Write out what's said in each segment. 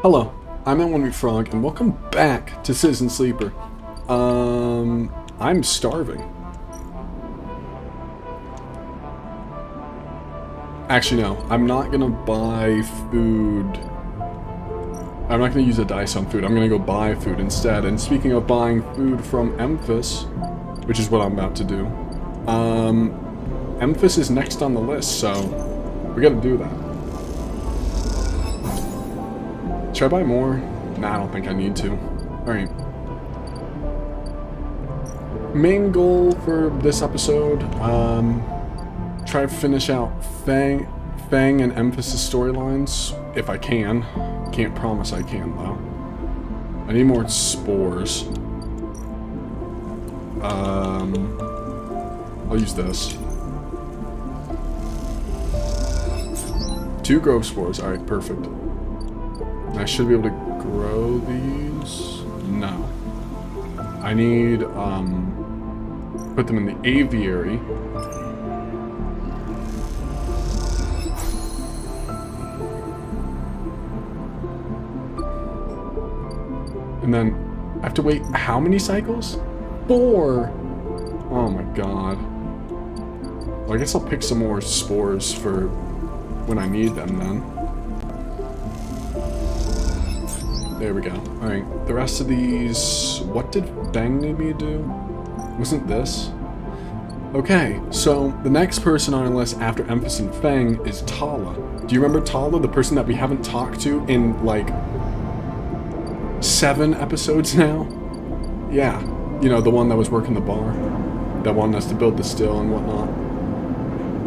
Hello, I'm N1 Frog, and welcome back to Citizen Sleeper. I'm starving. Actually, no, I'm not gonna buy food. I'm not gonna use a dice on food, I'm gonna go buy food instead. And speaking of buying food from Emphas, which is what I'm about to do, Emphas is next on the list, so we gotta do that. Should I buy more? Nah, I don't think I need to. Alright. Main goal for this episode, try to finish out Fang and Emphasis storylines, if I can. Can't promise I can, though. I need more spores. I'll use this. 2 grove spores, alright, perfect. I should be able to grow these. No. I need, put them in the aviary. And then, I have to wait how many cycles? 4! Oh my god. Well, I guess I'll pick some more spores for when I need them then. There we go. Alright, the rest of these... What did Fang need me to do? Wasn't this? Okay, so the next person on our list after Emphas and Fang is Tala. Do you remember Tala, the person that we haven't talked to in, like, 7 episodes now? Yeah, you know, the one that was working the bar. That wanted us to build the still and whatnot.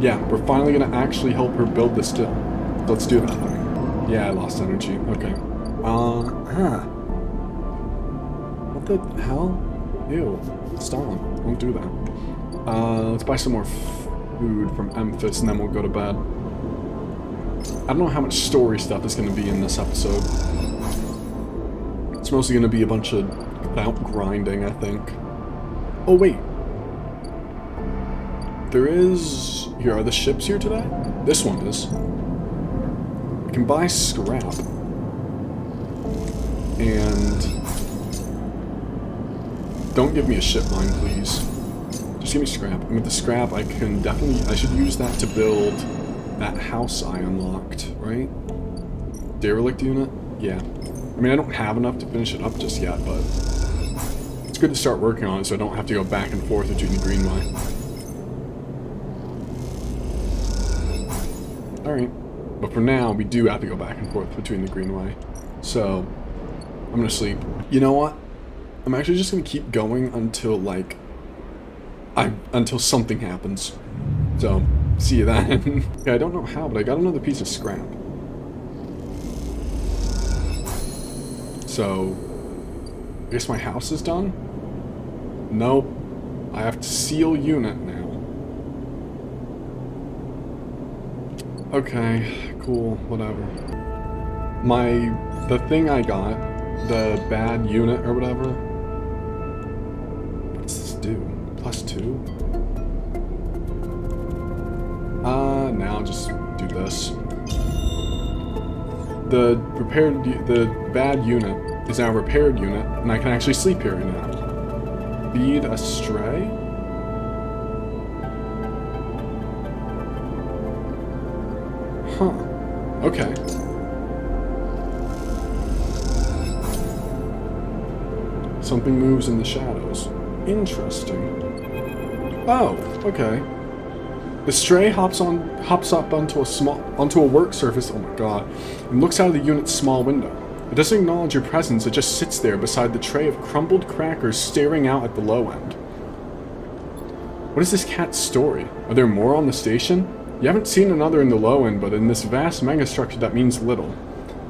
Yeah, we're finally gonna actually help her build the still. Let's do that thing. Yeah, I lost energy. Okay. What the hell? Ew. Stalin. Don't do that. Let's buy some more food from Emphas and then we'll go to bed. I don't know how much story stuff is going to be in this episode. It's mostly going to be a bunch of clout grinding, I think. Oh, wait. There is... Here, are the ships here today? This one is. We can buy scrap. And don't give me a ship mine, please. Just give me scrap. And with the scrap, I should use that to build that house I unlocked, right? Derelict unit? Yeah. I mean, I don't have enough to finish it up just yet, but it's good to start working on it so I don't have to go back and forth between the Greenway. Alright. But for now, we do have to go back and forth between the Greenway. So... I'm gonna sleep. You know what? I'm actually just gonna keep going until, like, until something happens. So, see you then. Okay, I don't know how, but I got another piece of scrap. So, I guess my house is done? Nope. I have to seal unit now. Okay, cool, whatever. The thing I got, the bad unit or whatever. What's this do? +2? Now I'll just do this. The bad unit is now a repaired unit, and I can actually sleep here now. Feed a stray? Huh. Okay. Something moves in the shadows. Interesting. Oh, okay. The stray hops up onto a work surface, oh my god, and looks out of the unit's small window. It doesn't acknowledge your presence, it just sits there beside the tray of crumbled crackers staring out at the low end. What is this cat's story? Are there more on the station? You haven't seen another in the low end, but in this vast megastructure that means little.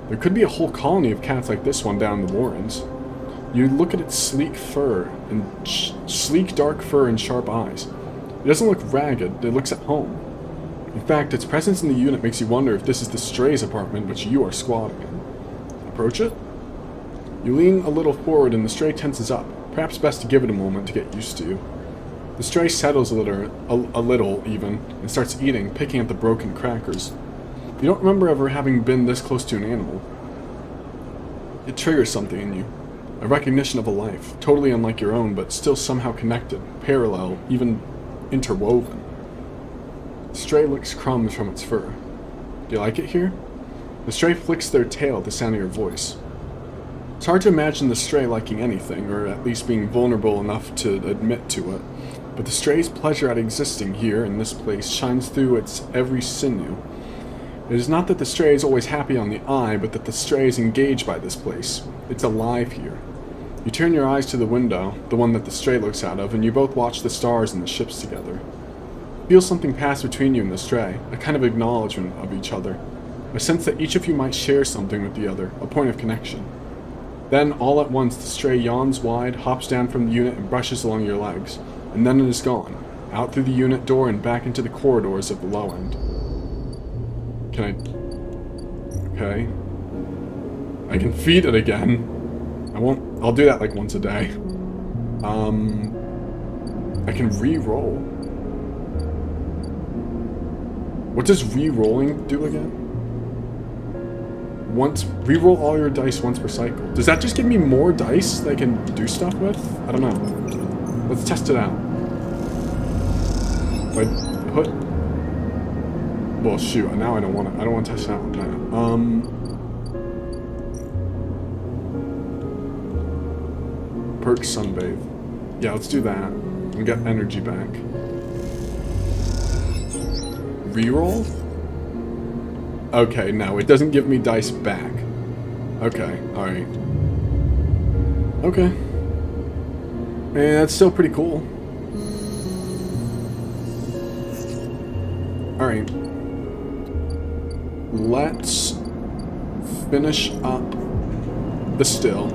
There could be a whole colony of cats like this one down in the Warrens. You look at its sleek dark fur and sharp eyes. It doesn't look ragged, it looks at home. In fact, its presence in the unit makes you wonder if this is the stray's apartment which you are squatting in. Approach it? You lean a little forward and the stray tenses up. Perhaps best to give it a moment to get used to you. The stray settles a little even, and starts eating, picking at the broken crackers. You don't remember ever having been this close to an animal. It triggers something in you. A recognition of a life, totally unlike your own, but still somehow connected, parallel, even interwoven. The stray licks crumbs from its fur. Do you like it here? The stray flicks their tail at the sound of your voice. It's hard to imagine the stray liking anything, or at least being vulnerable enough to admit to it, but the stray's pleasure at existing here in this place shines through its every sinew. It is not that the stray is always happy on the eye, but that the stray is engaged by this place. It's alive here. You turn your eyes to the window, the one that the stray looks out of, and you both watch the stars and the ships together. Feel something pass between you and the stray, a kind of acknowledgement of each other, a sense that each of you might share something with the other, a point of connection. Then, all at once, the stray yawns wide, hops down from the unit, and brushes along your legs, and then it is gone, out through the unit door and back into the corridors of the low end. Can I... Okay. I can feed it again. I'll do that like once a day. I can re-roll. What does re-rolling do again? Re-roll all your dice once per cycle. Does that just give me more dice that I can do stuff with? I don't know. Let's test it out. If I put... Well, shoot. Now I don't want to test it out. Perk sunbathe. Yeah, let's do that. And get energy back. Reroll? Okay, no, it doesn't give me dice back. Okay, alright. Okay. And that's still pretty cool. Alright. Let's finish up the still.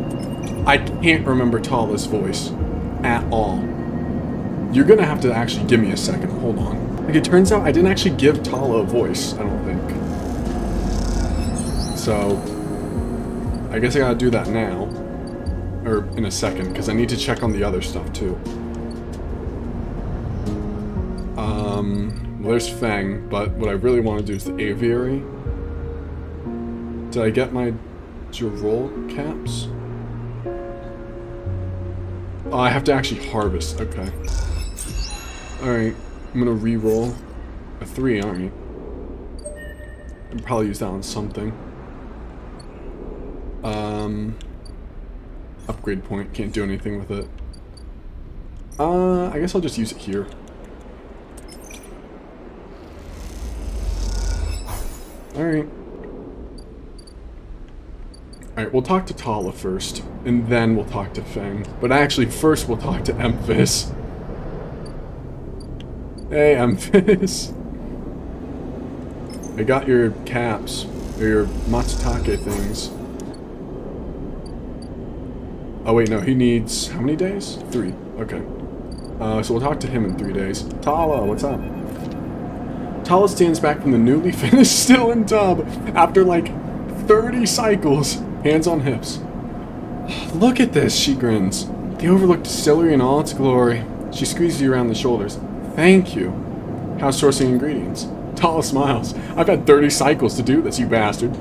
I can't remember Tala's voice at all. You're gonna have to actually give me a second. Hold on. Like, it turns out I didn't actually give Tala a voice, I don't think. So, I guess I gotta do that now. Or in a second, because I need to check on the other stuff too. Well, there's Fang, but what I really want to do is the aviary. Did I get my Jirol caps? Oh, I have to actually harvest. Okay. Alright. I'm gonna re-roll a 3, alright. I'll probably use that on something. Upgrade point. Can't do anything with it. I guess I'll just use it here. Alright. Alright, we'll talk to Tala first, and then we'll talk to Fang. But actually, first we'll talk to Emphis. Hey, Emphis. I got your caps, or your Matsutake things. Oh wait, no, he needs... how many days? 3. Okay. So we'll talk to him in 3 days. Tala, what's up? Tala stands back from the newly finished still in tub after like 30 cycles. Hands on hips. Look at this, she grins. The overlooked distillery in all its glory. She squeezes you around the shoulders. Thank you. How's sourcing ingredients? Tala smiles. I've had 30 cycles to do this, you bastard.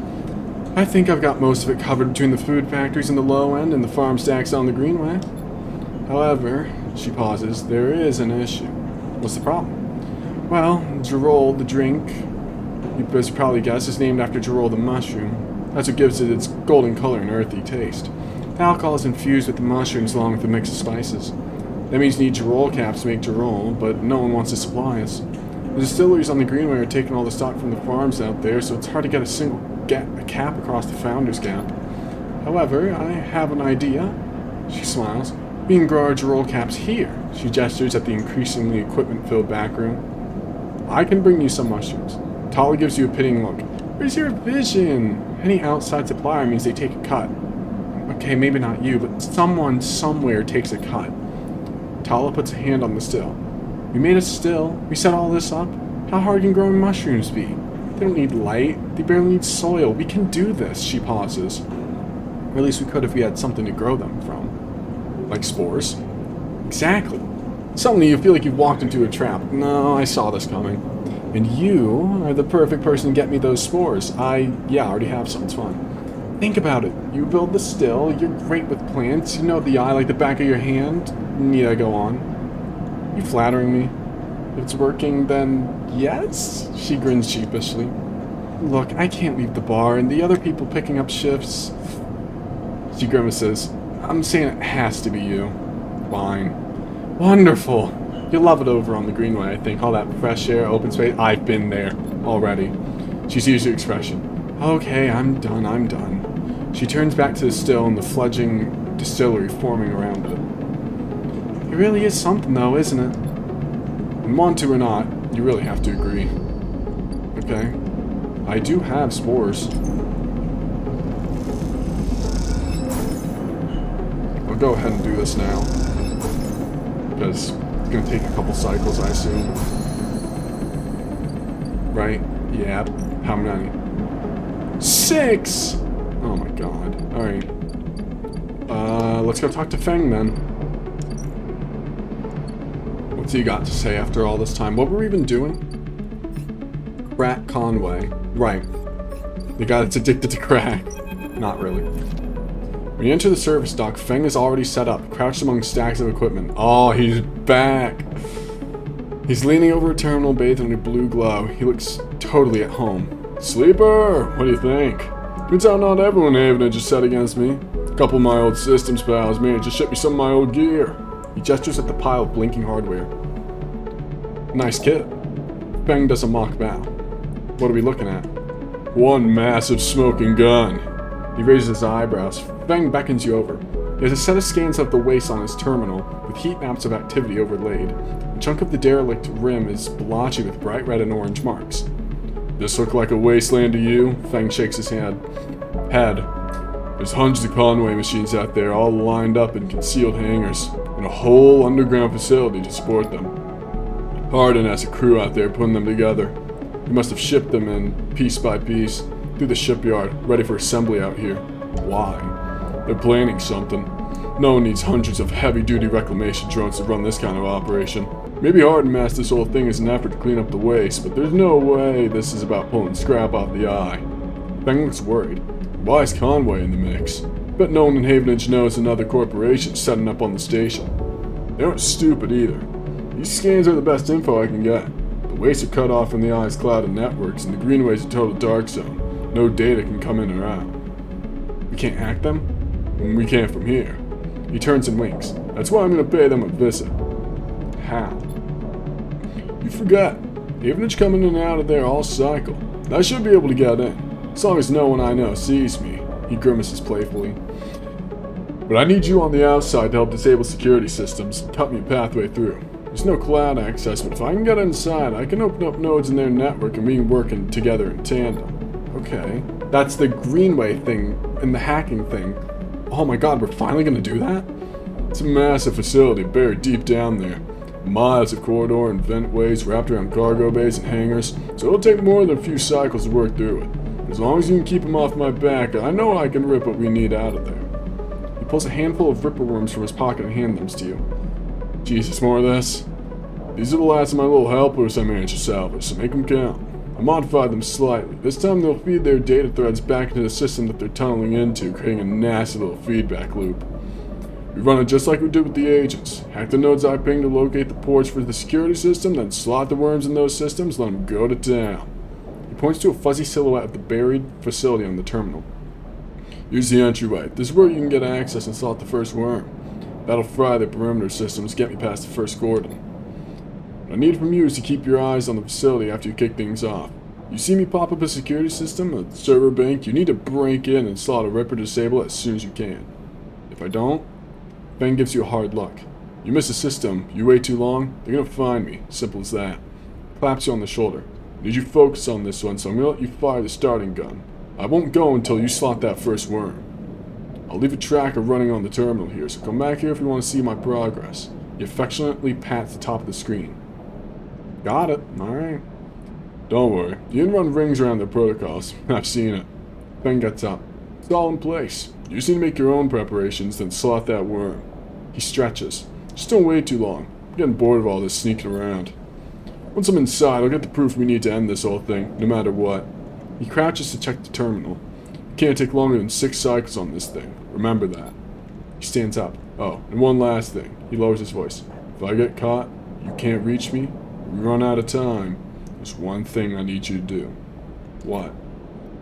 I think I've got most of it covered between the food factories in the low end and the farm stacks on the greenway. However, she pauses, there is an issue. What's the problem? Well, Jirol, the drink, you best probably guess, is named after Jirol the mushroom. That's what gives it its golden color and earthy taste. The alcohol is infused with the mushrooms along with a mix of spices. That means you need Jirol caps to make Jirol, but no one wants to supply us. The distilleries on the greenway are taking all the stock from the farms out there, so it's hard to get a cap across the Founder's Gap. However, I have an idea. She smiles. We can grow our Jirol caps here. She gestures at the increasingly equipment-filled back room. I can bring you some mushrooms. Tala gives you a pitying look. Where's your vision? Any outside supplier means they take a cut. Okay, maybe not you, but someone somewhere takes a cut. Tala puts a hand on the still. We made a still. We set all this up. How hard can growing mushrooms be? They don't need light. They barely need soil. We can do this, she pauses. Or at least we could if we had something to grow them from. Like spores? Exactly. Suddenly you feel like you've walked into a trap. No, I saw this coming. And you are the perfect person to get me those spores. I already have some, it's fine. Think about it. You build the still, you're great with plants, you know the eye like the back of your hand. Need I go on? You flattering me? If it's working, then yes? She grins sheepishly. Look, I can't leave the bar, and the other people picking up shifts. She grimaces. I'm saying it has to be you. Fine. Wonderful. You'll love it over on the Greenway, I think. All that fresh air, open space. I've been there already. She sees your expression. Okay, I'm done. She turns back to the still and the fledgling distillery forming around it. It really is something, though, isn't it? And want to or not, you really have to agree. Okay. I do have spores. I'll go ahead and do this now. Because it's going to take a couple cycles, I assume. Right? Yeah. How many? 6! Oh my god. Alright. Let's go talk to Feng then. What's he got to say after all this time? What were we even doing? Crack Conway. Right. The guy that's addicted to crack. Not really. When you enter the service dock, Feng is already set up, crouched among stacks of equipment. Oh, he's back! He's leaning over a terminal bathed in a blue glow. He looks totally at home. Sleeper! What do you think? Turns out not everyone in Havenage is set against me. A couple of my old systems pals managed to ship me some of my old gear. He gestures at the pile of blinking hardware. Nice kit. Feng does a mock bow. What are we looking at? One massive smoking gun. He raises his eyebrows. Feng beckons you over. There's a set of scans of the waste on his terminal, with heat maps of activity overlaid. A chunk of the derelict rim is blotchy with bright red and orange marks. This look like a wasteland to you? Feng shakes his head. There's hundreds of Conway machines out there, all lined up in concealed hangars, and a whole underground facility to support them. Hardin has a crew out there putting them together. He must have shipped them in, piece by piece, through the shipyard, ready for assembly out here. Why? They're planning something. No one needs hundreds of heavy-duty reclamation drones to run this kind of operation. Maybe Hardin masked this whole thing as an effort to clean up the waste, but there's no way this is about pulling scrap off the eye. Feng looks worried. Why is Conway in the mix? Bet no one in Havenage knows another corporation setting up on the station. They aren't stupid either. These scans are the best info I can get. The wastes are cut off from the eye's cloud of networks, and the Greenway's a total dark zone. No data can come in or out. We can't hack them? We can't from here. He turns and winks. That's why I'm going to pay them a visit. How? You forgot. Havenage coming in and out of there all cycle. I should be able to get in. As long as no one I know sees me. He grimaces playfully. But I need you on the outside to help disable security systems and cut me a pathway through. There's no cloud access, but if I can get inside, I can open up nodes in their network and we can work together in tandem. Okay. That's the Greenway thing and the hacking thing. Oh my god, we're finally gonna do that? It's a massive facility buried deep down there. Miles of corridor and ventways wrapped around cargo bays and hangars, so it'll take more than a few cycles to work through it. As long as you can keep them off my back, I know I can rip what we need out of there. He pulls a handful of ripper worms from his pocket and hands them to you. Jesus, more of this? These are the last of my little helpers I managed to salvage, so make them count. I modified them slightly. This time they'll feed their data threads back into the system that they're tunneling into, creating a nasty little feedback loop. We run it just like we did with the agents. Hack the nodes I pinged to locate the ports for the security system, then slot the worms in those systems, let them go to town. He points to a fuzzy silhouette of the buried facility on the terminal. Here's the entryway. This is where you can get access and slot the first worm. That'll fry the perimeter systems, get me past the first cordon. What I need from you is to keep your eyes on the facility after you kick things off. You see me pop up a security system, a server bank, you need to break in and slot a ripper disable it as soon as you can. If I don't, Feng gives you a hard look. You miss a system, you wait too long, they're gonna find me. Simple as that. Claps you on the shoulder. Need you focus on this one, so I'm gonna let you fire the starting gun. I won't go until you slot that first worm. I'll leave a tracker running on the terminal here, so come back here if you want to see my progress. He affectionately pats the top of the screen. Got it. Alright. Don't worry. You can run rings around their protocols. I've seen it. Feng gets up. It's all in place. You just need to make your own preparations, then slot that worm. He stretches. Just don't wait too long. I'm getting bored of all this sneaking around. Once I'm inside, I'll get the proof we need to end this whole thing, no matter what. He crouches to check the terminal. Can't take longer than 6 cycles on this thing. Remember that. He stands up. Oh, and one last thing. He lowers his voice. If I get caught, you can't reach me, we run out of time. There's one thing I need you to do. What?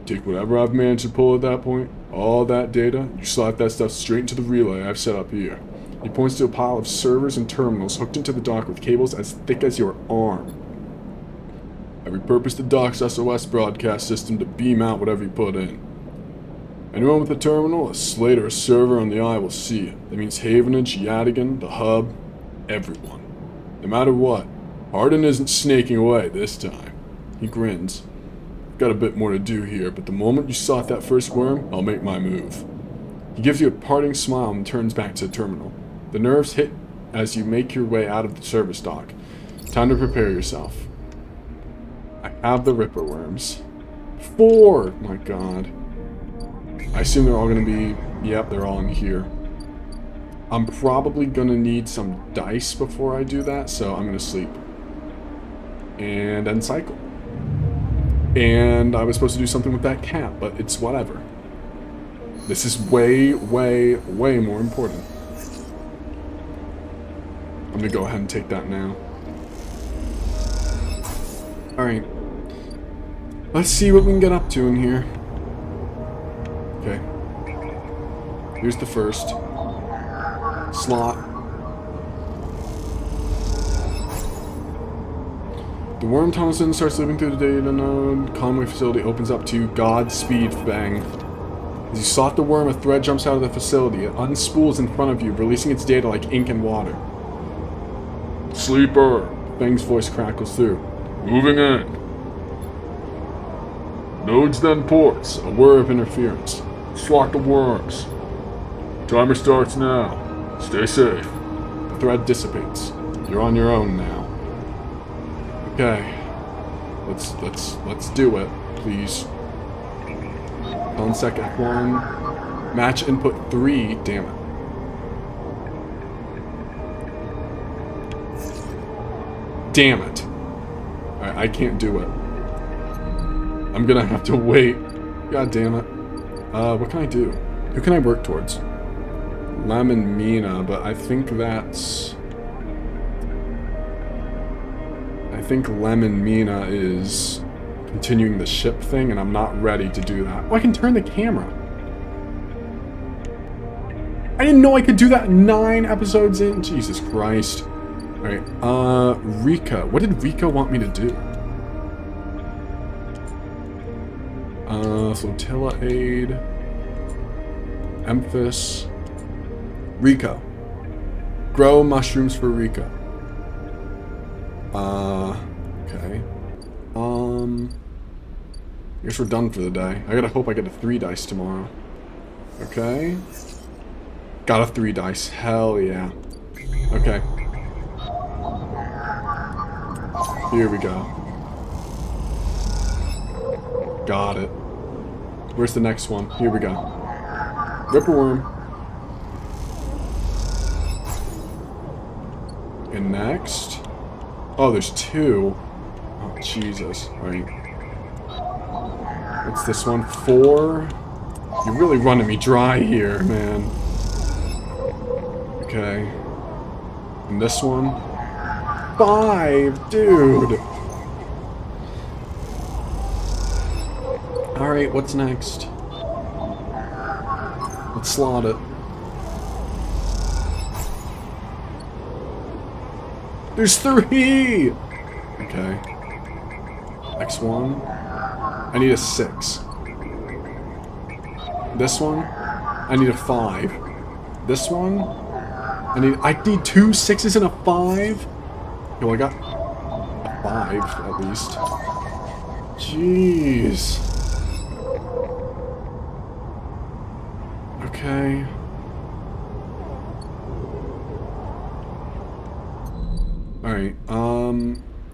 Take whatever I've managed to pull at that point, all that data, you slap that stuff straight into the relay I've set up here. He points to a pile of servers and terminals hooked into the dock with cables as thick as your arm. I repurposed the dock's SOS broadcast system to beam out whatever you put in. Anyone with a terminal, a slate, or a server on the eye will see it. That means Havenage, Yadigan, the hub, everyone. No matter what, Hardin isn't snaking away this time. He grins. I've got a bit more to do here, but the moment you slot that first worm, I'll make my move. He gives you a parting smile and turns back to the terminal. The nerves hit as you make your way out of the service dock. Time to prepare yourself. I have the Ripper worms. 4! My god. I assume they're all gonna be... Yep, they're all in here. I'm probably gonna need some dice before I do that, so I'm gonna sleep. And then cycle. And I was supposed to do something with that cat, but it's whatever. This is way, way, way more important. I'm gonna go ahead and take that now. Alright. Let's see what we can get up to in here. Okay. Here's the first. Slot. The worm tunnels in, starts living through the data node. Conway facility opens up to Godspeed Fang. As you slot the worm, a thread jumps out of the facility. It unspools in front of you, releasing its data like ink and water. Sleeper! Fang's voice crackles through. Moving in. Nodes then ports. A whir of interference. Slot the worms. Timer starts now. Stay safe. The thread dissipates. You're on your own now. Okay. Let's do it, please. Consec F1. Match input 3. Damn it. Damn it. I can't do it. I'm gonna have to wait. God damn it. What can I do? Who can I work towards? Lem and Mina, but I think that's... I think Lem and Mina is continuing the ship thing, and I'm not ready to do that. Oh, I can turn the camera. I didn't know I could do that 9 episodes in. Jesus Christ. Alright, Rika. What did Rika want me to do? Flotilla aid. Emphas. Rico. Grow mushrooms for Rico. Okay. I guess we're done for the day. I gotta hope I get a 3 dice tomorrow. Okay. Got a 3 dice. Hell yeah. Okay. Here we go. Got it. Where's the next one? Here we go. Ripper worm. And next... Oh, there's 2. Oh, Jesus. Alright. What's this one? 4? You're really running me dry here, man. Okay. And this one? 5! Dude! Alright, what's next? Let's slot it. There's 3! Okay. X1. I need a 6. This one. I need a 5. This one. I need 2 6s and a 5? Yo, I got a 5 at least. Jeez. Okay. Alright,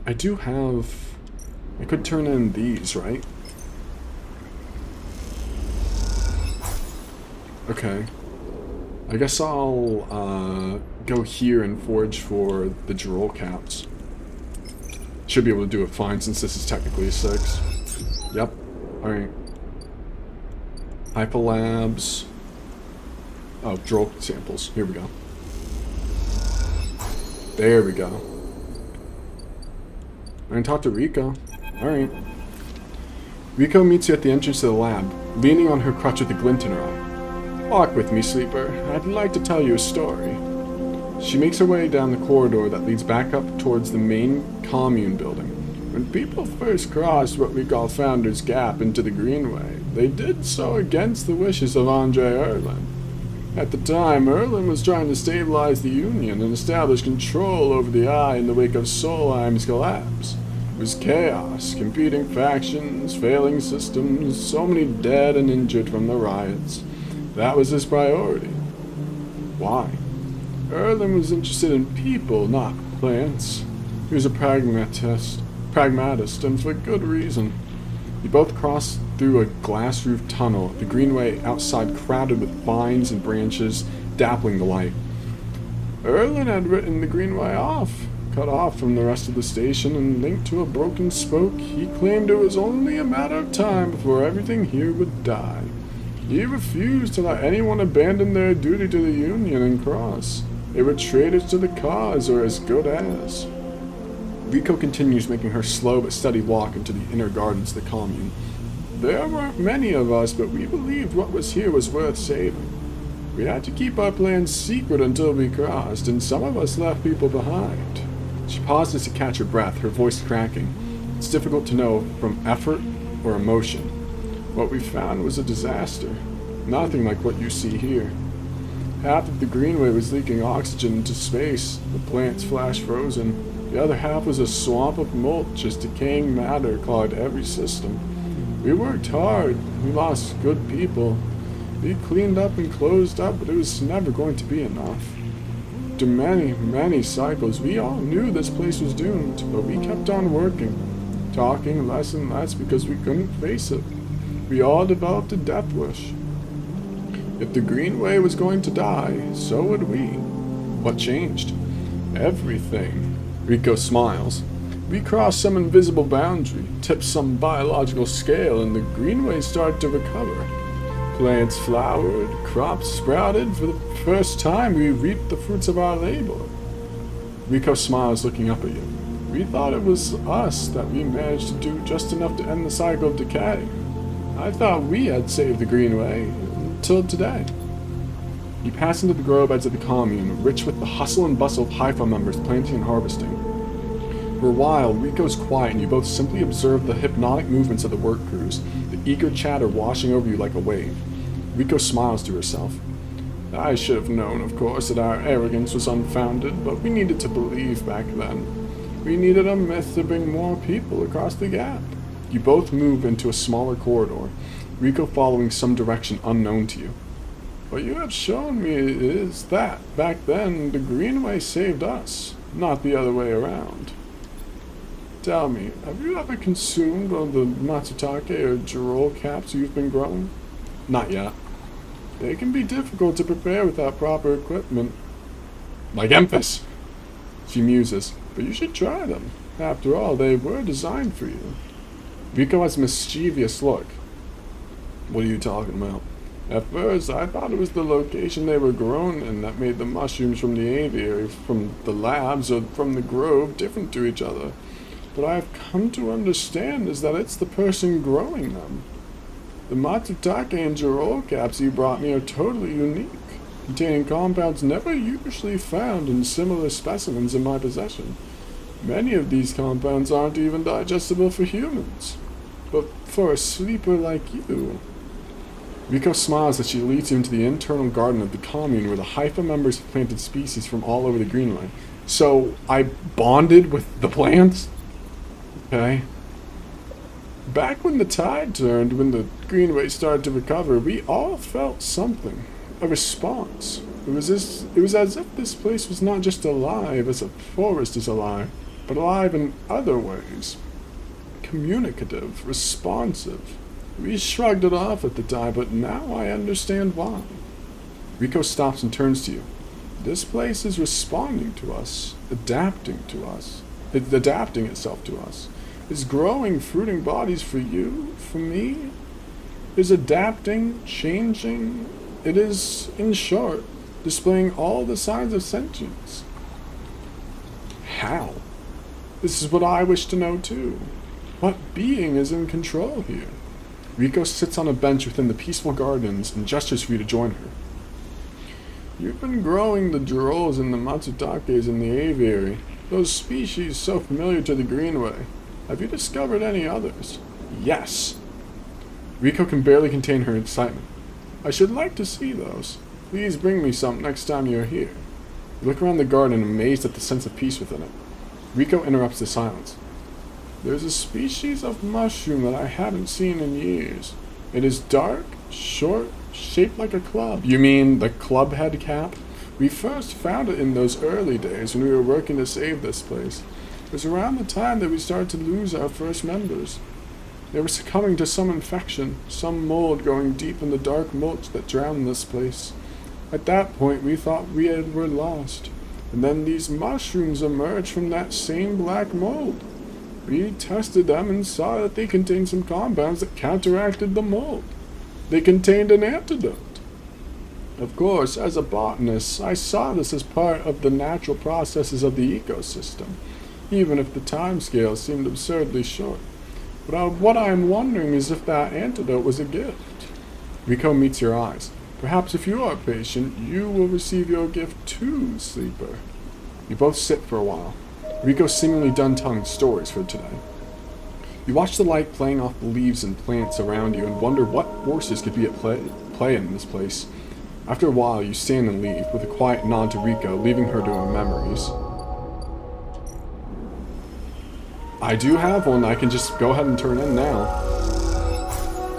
I do have... I could turn in these, right? Okay. I guess I'll, go here and forge for the Droll caps. Should be able to do it fine since this is technically a 6. Yep. Alright. Hyperlabs. Oh, droll samples. Here we go. There we go. I can talk to Rico. Alright. Rico meets you at the entrance to the lab, leaning on her crutch with a glint in her eye. Walk with me, Sleeper. I'd like to tell you a story. She makes her way down the corridor that leads back up towards the main commune building. When people first crossed what we call Founder's Gap into the Greenway, they did so against the wishes of Andre Erlin. At the time, Erlin was trying to stabilize the Union and establish control over the Eye in the wake of Solheim's collapse. It was chaos, competing factions, failing systems, so many dead and injured from the riots. That was his priority. Why? Erlin was interested in people, not plants. He was a pragmatist, and for good reason. You both crossed through a glass-roofed tunnel, the Greenway outside crowded with vines and branches, dappling the light. Erlin had written the Greenway off, cut off from the rest of the station and linked to a broken spoke. He claimed it was only a matter of time before everything here would die. He refused to let anyone abandon their duty to the Union and cross. They were traitors to the cause, or as good as. Rico continues, making her slow but steady walk into the inner gardens of the commune. There weren't many of us, but we believed what was here was worth saving. We had to keep our plans secret until we crossed, and some of us left people behind. She pauses to catch her breath, her voice cracking. It's difficult to know from effort or emotion. What we found was a disaster. Nothing like what you see here. Half of the Greenway was leaking oxygen into space, the plants flash frozen. The other half was a swamp of mulch as decaying matter clogged every system. We worked hard. We lost good people. We cleaned up and closed up, but it was never going to be enough. After many, many cycles, we all knew this place was doomed, but we kept on working, talking less and less because we couldn't face it. We all developed a death wish. If the Greenway was going to die, so would we. What changed? Everything. Rico smiles. We crossed some invisible boundary, tipped some biological scale, and the Greenway started to recover. Plants flowered, crops sprouted. For the first time, we reaped the fruits of our labor. Rico smiles, looking up at you. We thought it was us, that we managed to do just enough to end the cycle of decay. I thought we had saved the Greenway, until today. You pass into the grove edge of the commune, rich with the hustle and bustle of Haifa members planting and harvesting. For a while, Rico's quiet and you both simply observe the hypnotic movements of the work crews, the eager chatter washing over you like a wave. Rico smiles to herself. I should have known, of course, that our arrogance was unfounded, but we needed to believe back then. We needed a myth to bring more people across the gap. You both move into a smaller corridor, Rico following some direction unknown to you. What you have shown me is that, back then, the Greenway saved us, not the other way around. Tell me, have you ever consumed one of the Matsutake or Jirol caps you've been growing? Not yet. They can be difficult to prepare without proper equipment. Like Emphas! She muses, but you should try them. After all, they were designed for you. Rico has a mischievous look. What are you talking about? At first, I thought it was the location they were grown in that made the mushrooms from the aviary, from the labs, or from the grove different to each other. What I have come to understand is that it's the person growing them. The Matsutake and Jirol caps you brought me are totally unique, containing compounds never usually found in similar specimens in my possession. Many of these compounds aren't even digestible for humans, but for a sleeper like you. Rico smiles as she leads you into the internal garden of the commune where the Haifa members have planted species from all over the Greenway. So, I bonded with the plants? Okay. Back when the tide turned, when the Greenway started to recover, we all felt something. A response. It was as if this place was not just alive as a forest is alive, but alive in other ways. Communicative, responsive. We shrugged it off at the time, but now I understand why. Rico stops and turns to you. This place is responding to us, adapting to us. It's adapting itself to us. It's growing fruiting bodies for you, for me. is adapting, changing. It is, in short, displaying all the signs of sentience. How? This is what I wish to know too. What being is in control here? Riko sits on a bench within the peaceful gardens and gestures for you to join her. You've been growing the Jirolls and the Matsutakes in the aviary, those species so familiar to the Greenway. Have you discovered any others? Yes. Riko can barely contain her excitement. I should like to see those. Please bring me some next time you're here. You look around the garden, amazed at the sense of peace within it. Riko interrupts the silence. There's a species of mushroom that I haven't seen in years. It is dark, short, shaped like a club. You mean the club head cap? We first found it in those early days when we were working to save this place. It was around the time that we started to lose our first members. They were succumbing to some infection, some mold going deep in the dark mulch that drowned this place. At that point, we thought were lost. And then these mushrooms emerged from that same black mold. We tested them and saw that they contained some compounds that counteracted the mold. They contained an antidote. Of course, as a botanist, I saw this as part of the natural processes of the ecosystem, even if the timescale seemed absurdly short. But what I am wondering is if that antidote was a gift. Riko meets your eyes. Perhaps if you are patient, you will receive your gift too, Sleeper. You both sit for a while. Riko's seemingly done telling stories for today. You watch the light playing off the leaves and plants around you and wonder what forces could be at play in this place. After a while, you stand and leave, with a quiet nod to Riko, leaving her to her memories. I do have one I can just go ahead and turn in now.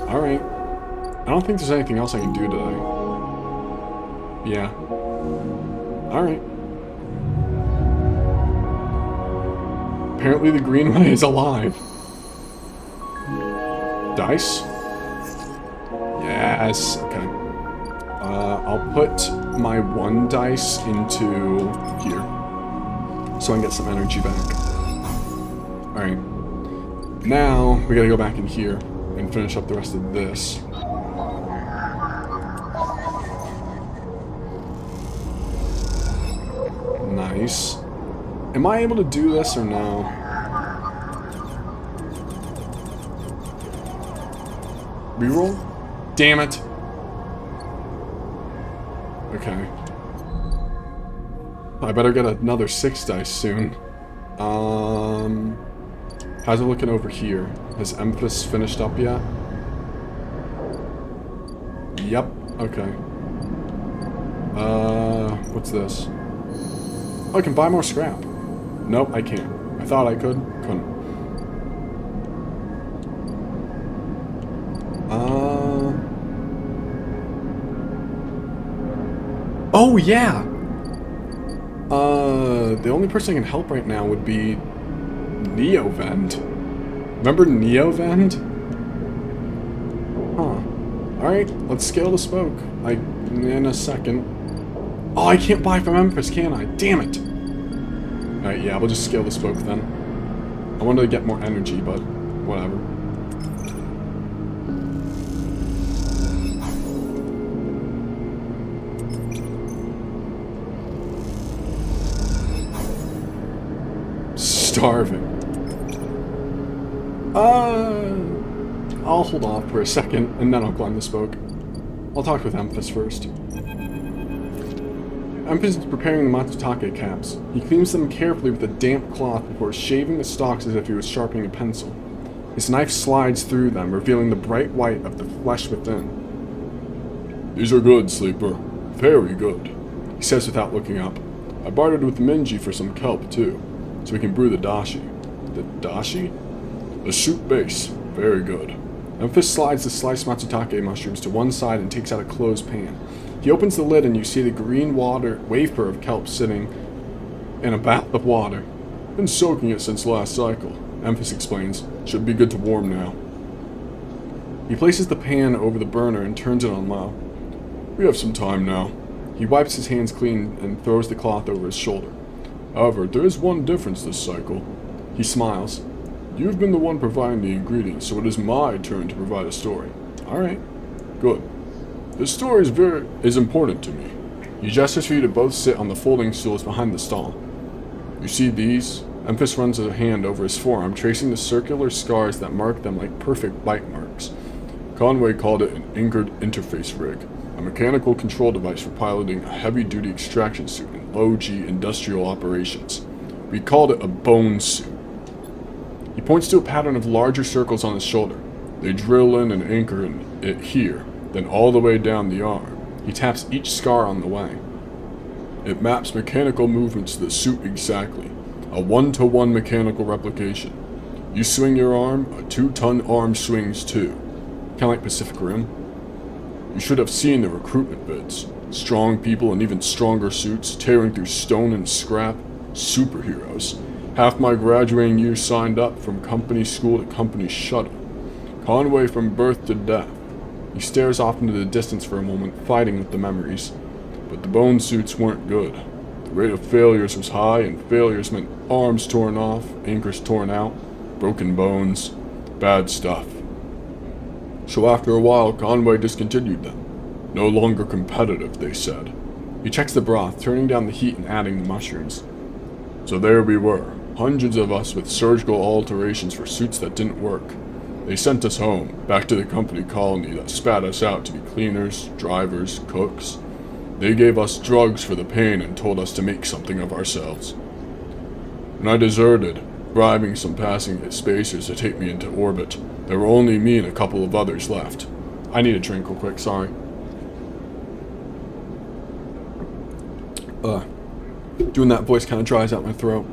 Alright. I don't think there's anything else I can do today. Yeah. Alright. Apparently the Greenway is alive. Dice? Yes. Okay. I'll put my one dice into here, so I can get some energy back. Alright. Now, we gotta go back in here and finish up the rest of this. Nice. Am I able to do this or no? Reroll? Damn it. Okay. I better get another 6 dice soon. How's it looking over here? Has Emphas finished up yet? Yep. Okay. What's this? Oh, I can buy more scrap. Nope, I can't. I thought I could. Couldn't. Oh, yeah! The only person I can help right now would be Neovend. Remember Neovend? Huh. Alright, let's scale the spoke. In a second. Oh, I can't buy from Empress, can I? Damn it! Alright, yeah, we'll just scale the spoke then. I wanted to get more energy, but whatever. Starving. I'll hold off for a second, and then I'll climb the spoke. I'll talk with Emphas first. Emphas is preparing the Matsutake caps. He cleans them carefully with a damp cloth before shaving the stalks as if he was sharpening a pencil. His knife slides through them, revealing the bright white of the flesh within. These are good, Sleeper. Very good, he says without looking up. I bartered with Minji for some kelp, too, so we can brew the dashi. The dashi? The soup base. Very good. Emphas slides the sliced Matsutake mushrooms to one side and takes out a closed pan. He opens the lid and you see the green wafer of kelp sitting in a bath of water. Been soaking it since last cycle, Emphas explains. Should be good to warm now. He places the pan over the burner and turns it on low. We have some time now. He wipes his hands clean and throws the cloth over his shoulder. However, there is one difference this cycle. He smiles. You've been the one providing the ingredients, so it is my turn to provide a story. Alright. Good. This story is important to me. He gestures for you to both sit on the folding stools behind the stall. You see these? Empus runs a hand over his forearm, tracing the circular scars that mark them like perfect bite marks. Conway called it an anchored interface rig, a mechanical control device for piloting a heavy-duty extraction suit in low-G industrial operations. We called it a bone suit. He points to a pattern of larger circles on his shoulder. They drill in and anchor it here, then all the way down the arm. He taps each scar on the way. It maps mechanical movements to the suit exactly. A 1-to-1 mechanical replication. You swing your arm, a 2-ton arm swings too. Kinda like Pacific Rim. You should have seen the recruitment bids. Strong people in even stronger suits, tearing through stone and scrap. Superheroes. Half my graduating year signed up from company school to company shuttle. Conway from birth to death. He stares off into the distance for a moment, fighting with the memories. But the bone suits weren't good. The rate of failures was high, and failures meant arms torn off, anchors torn out, broken bones, bad stuff. So after a while, Conway discontinued them. No longer competitive, they said. He checks the broth, turning down the heat and adding the mushrooms. So there we were, hundreds of us with surgical alterations for suits that didn't work. They sent us home, back to the company colony that spat us out to be cleaners, drivers, cooks. They gave us drugs for the pain and told us to make something of ourselves. And I deserted, bribing some passing spacers to take me into orbit. There were only me and a couple of others left. I need a drink real quick, sorry. Doing that voice kind of dries out my throat.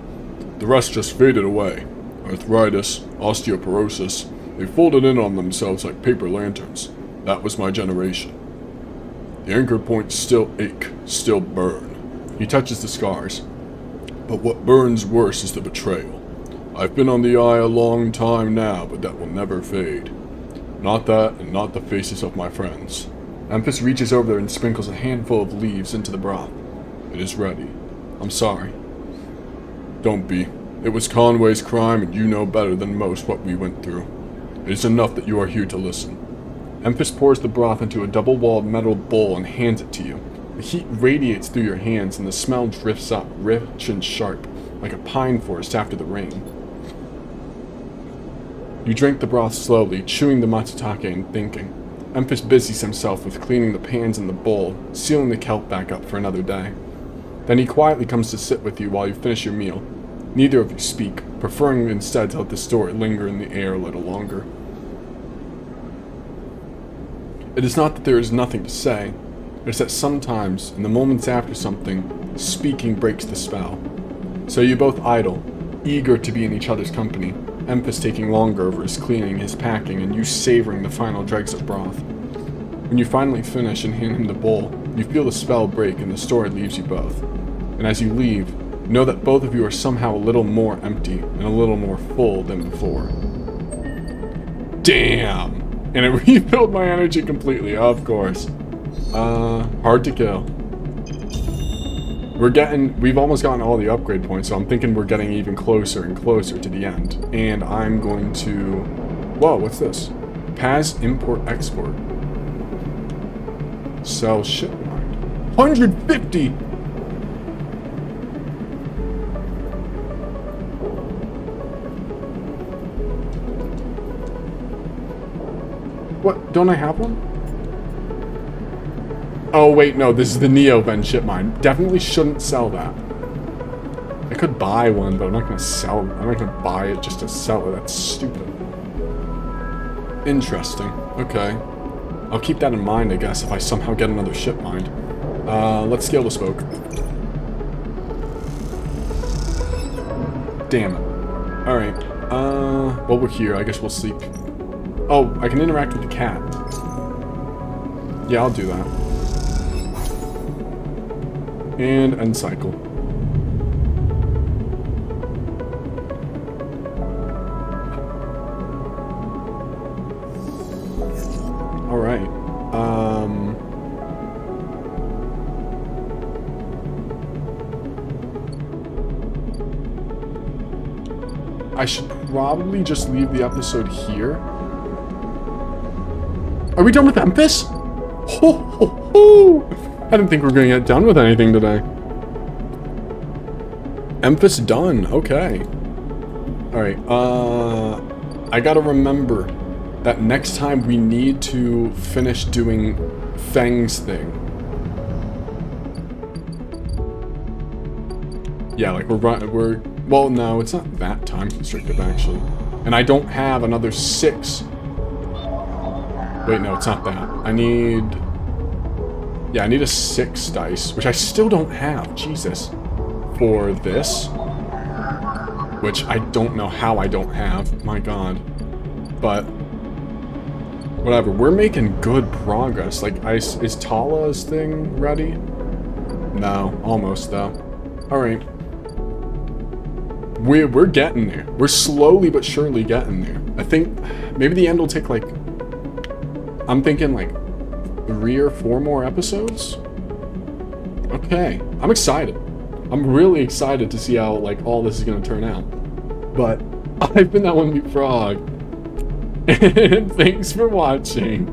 The rest just faded away. Arthritis, osteoporosis, they folded in on themselves like paper lanterns. That was my generation. The anchor points still ache, still burn. He touches the scars. But what burns worse is the betrayal. I've been on the eye a long time now, but that will never fade. Not that, and not the faces of my friends. Empus reaches over there and sprinkles a handful of leaves into the broth. It is ready. I'm sorry. Don't be. It was Conway's crime, and you know better than most what we went through. It is enough that you are here to listen. Empus pours the broth into a double-walled metal bowl and hands it to you. The heat radiates through your hands, and the smell drifts up, rich and sharp, like a pine forest after the rain. You drink the broth slowly, chewing the matsutake and thinking. Empus busies himself with cleaning the pans in the bowl, sealing the kelp back up for another day. Then he quietly comes to sit with you while you finish your meal. Neither of you speak, preferring instead to let the story linger in the air a little longer. It is not that there is nothing to say, it is that sometimes, in the moments after something, speaking breaks the spell. So you both idle, eager to be in each other's company, Empus taking longer over his cleaning, his packing, and you savoring the final dregs of broth. When you finally finish and hand him the bowl, you feel the spell break and the story leaves you both. And as you leave, know that both of you are somehow a little more empty and a little more full than before. Damn! And it refilled my energy completely, of course. Hard to kill. We've almost gotten all the upgrade points, so I'm thinking we're getting even closer and closer to the end. And I'm going to... Whoa, what's this? Paz Import Export. Sell ship mine. 150! What? Don't I have one? Oh wait, no, this is the Neoven ship mine. Definitely shouldn't sell that. I could buy one, but I'm not gonna sell it. I'm not gonna buy it just to sell it. That's stupid. Interesting. Okay. I'll keep that in mind, I guess, if I somehow get another ship mine. Let's scale the spoke. Damn it. Alright. Well, we're here. I guess we'll sleep. Oh, I can interact with the cat. Yeah, I'll do that. And end cycle. Alright. I should probably just leave the episode here. Are we done with Empus? I didn't think we were going to get done with anything today. Emphas done. Okay. Alright, I gotta remember that next time we need to finish doing Feng's thing. Yeah, like we're well, no, it's not that time restrictive actually. And I don't have another 6. Wait, no, it's not that. I need a 6 dice, which I still don't have. Jesus. For this. Which I don't know how I don't have. My god. But whatever. We're making good progress. Like, is Tala's thing ready? No. Almost, though. Alright. We're getting there. We're slowly but surely getting there. I think maybe the end will take, like... I'm thinking, like, 3 or 4 more episodes? Okay. I'm excited. I'm really excited to see how, like, all this is gonna turn out. But, I've been that one Meat Frog. And thanks for watching.